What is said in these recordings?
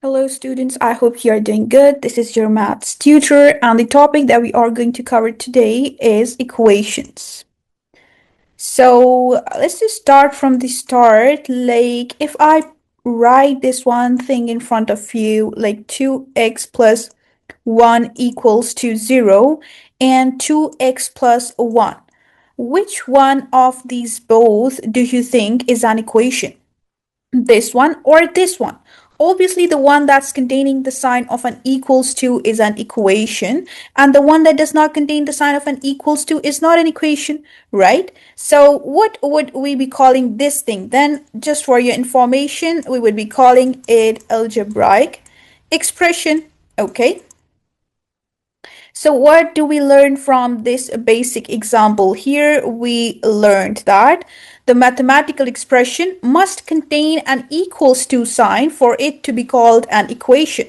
Hello, students. I hope you are doing good. This is your maths tutor, and the topic that we are going to cover today is equations. So let's just start from the start. Like, if I write this one thing in front of you, like 2x plus 1 equals to 0 and 2x plus 1, which one of these both do you think is an equation? This one or this one? Obviously, the one that's containing the sign of an equals to is an equation, and the one that does not contain the sign of an equals to is not an equation, right? So, what would we be calling this thing? Then, just for your information, we would be calling it algebraic expression, okay? So what do we learn from this basic example? Here we learned that the mathematical expression must contain an equals to sign for it to be called an equation.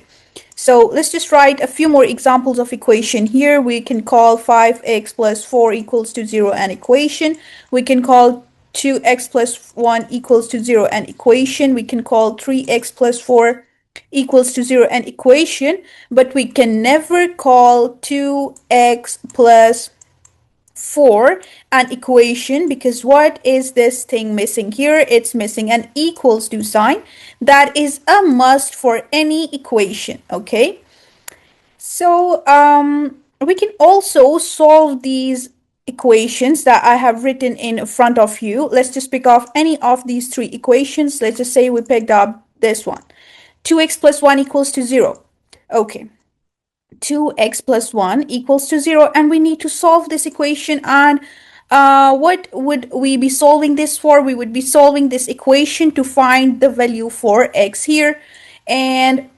So let's just write a few more examples of equation here. We can call 5x plus 4 equals to 0 an equation. We can call 2x plus 1 equals to 0 an equation. We can call 3x plus 4 equals to 0 an equation, but we can never call 2x plus 4 an equation, because what is this thing missing here? It's missing an equals to sign. That is a must for any equation, okay? So we can also solve these equations that I have written in front of you. Let's just pick off any of these three equations. Let's just say we picked up this one. 2x plus 1 equals to 0. Okay. 2x plus 1 equals to 0, and we need to solve this equation. And what would we be solving this for? We would be solving this equation to find the value for x here. And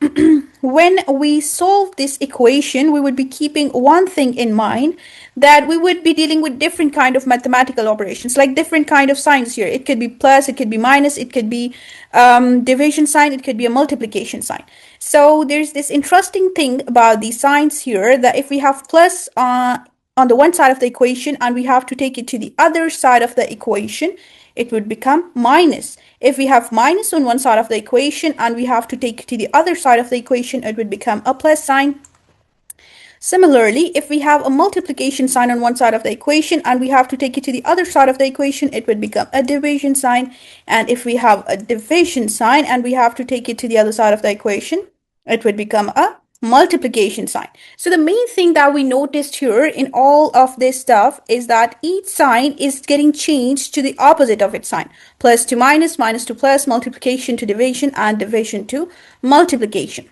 when we solve this equation, we would be keeping one thing in mind, that we would be dealing with different kind of mathematical operations, like different kind of signs here. It could be plus, it could be minus, it could be division sign, it could be a multiplication sign. So there's this interesting thing about these signs here, that if we have plus on the one side of the equation and we have to take it to the other side of the equation, it would become minus. If we have minus on one side of the equation and we have to take it to the other side of the equation, it would become a plus sign. Similarly, if we have a multiplication sign on one side of the equation and we have to take it to the other side of the equation, it would become a division sign. And if we have a division sign and we have to take it to the other side of the equation, it would become a multiplication sign. So the main thing that we noticed here in all of this stuff is that each sign is getting changed to the opposite of its sign. Plus to minus, minus to plus, multiplication to division, and division to multiplication.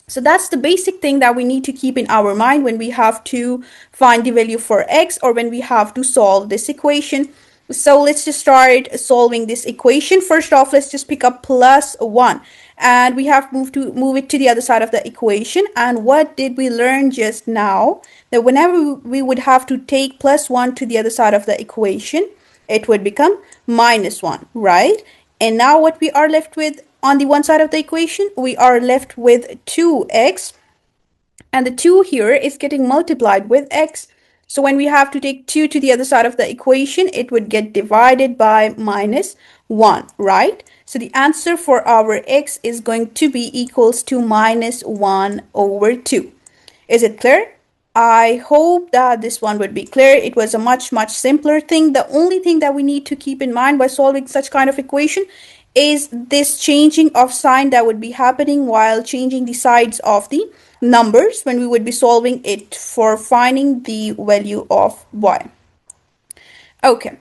So that's the basic thing that we need to keep in our mind when we have to find the value for x, or when we have to solve this equation. So let's just start solving this equation. First off, let's just pick up plus 1. And we have to move it to the other side of the equation. And what did we learn just now? That whenever we would have to take plus 1 to the other side of the equation, it would become minus 1, right? And now what we are left with on the one side of the equation, we are left with 2x. And the 2 here is getting multiplied with x. So when we have to take 2 to the other side of the equation, it would get divided by minus 1, right? So the answer for our x is going to be equals to minus 1 over 2. Is it clear? I hope that this one would be clear. It was a much simpler thing. The only thing that we need to keep in mind by solving such kind of equation is this changing of sign that would be happening while changing the sides of the numbers when we would be solving it for finding the value of y. Okay.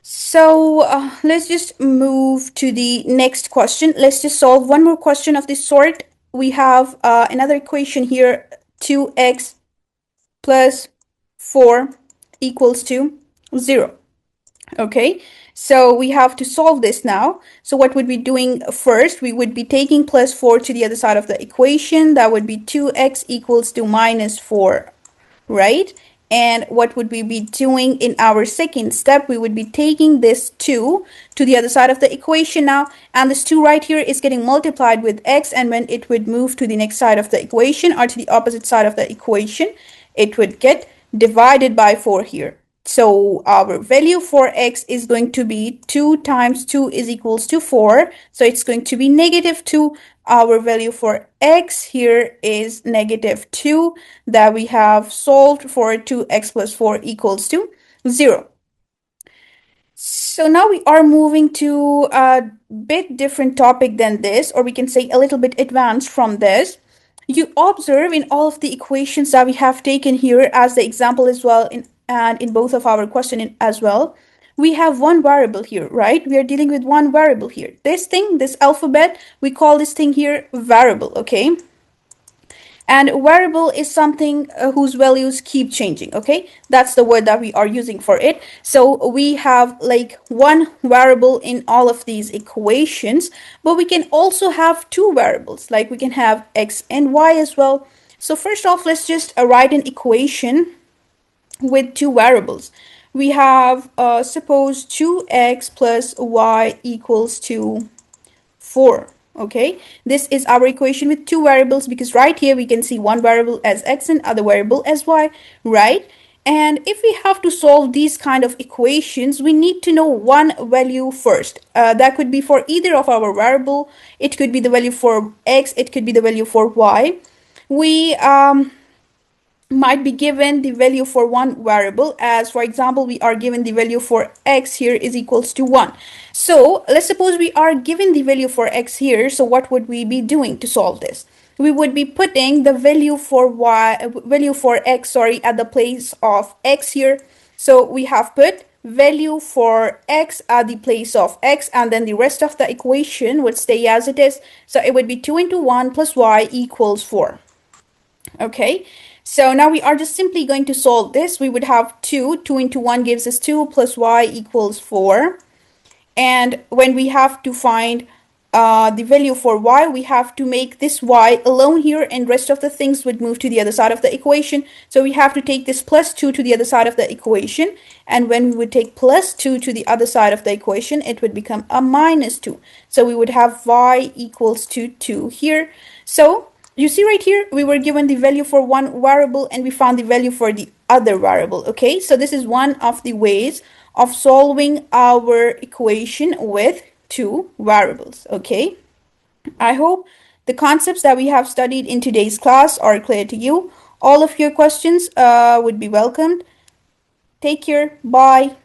So let's just move to the next question. Let's just solve one more question of this sort. We have another equation here, 2x plus 4 equals to 0. Okay, so we have to solve this now. So what would we be doing first? We would be taking plus 4 to the other side of the equation. That would be 2x equals to minus 4, right? And what would we be doing in our second step? We would be taking this 2 to the other side of the equation now. And this 2 right here is getting multiplied with x. And when it would move to the next side of the equation, or to the opposite side of the equation, it would get divided by 4 here. So our value for x is going to be 2 times 2 is equals to 4. So it's going to be negative 2 our value for x here is negative 2 that we have solved for 2x plus 4 equals to 0. So now we are moving to a bit different topic than this, or we can say a little bit advanced from this. You observe in all of the equations that we have taken here as the example as well, and in both of our question as well, we have one variable here, right? We are dealing with one variable here. This thing, this alphabet, we call this thing here variable, okay? And variable is something whose values keep changing, okay? That's the word that we are using for it. So we have like one variable in all of these equations, but we can also have two variables, like we can have x and y as well. So first off, let's just write an equation with two variables. We have suppose 2x plus y equals to 4. Okay, this is our equation with two variables, because right here we can see one variable as x and other variable as y, right? And if we have to solve these kind of equations, we need to know one value first. That could be for either of our variable. It could be the value for x, it could be the value for y. We might be given the value for one variable, as for example we are given the value for x here is equals to 1. So let's suppose we are given the value for x here. So what would we be doing to solve this? We would be putting the value for x, sorry, at the place of x here. So we have put value for x at the place of x, and then the rest of the equation would stay as it is. So it would be 2 into 1 plus y equals 4. Okay, so now we are just simply going to solve this. We would have 2 into 1 gives us 2 plus y equals 4. And when we have to find the value for y, we have to make this y alone here, and rest of the things would move to the other side of the equation. So we have to take this plus 2 to the other side of the equation, and when we would take plus 2 to the other side of the equation, it would become a minus 2. So we would have y equals to 2 here. So you see right here, we were given the value for one variable and we found the value for the other variable. Okay, so this is one of the ways of solving our equation with two variables. Okay, I hope the concepts that we have studied in today's class are clear to you. All of your questions would be welcomed. Take care. Bye.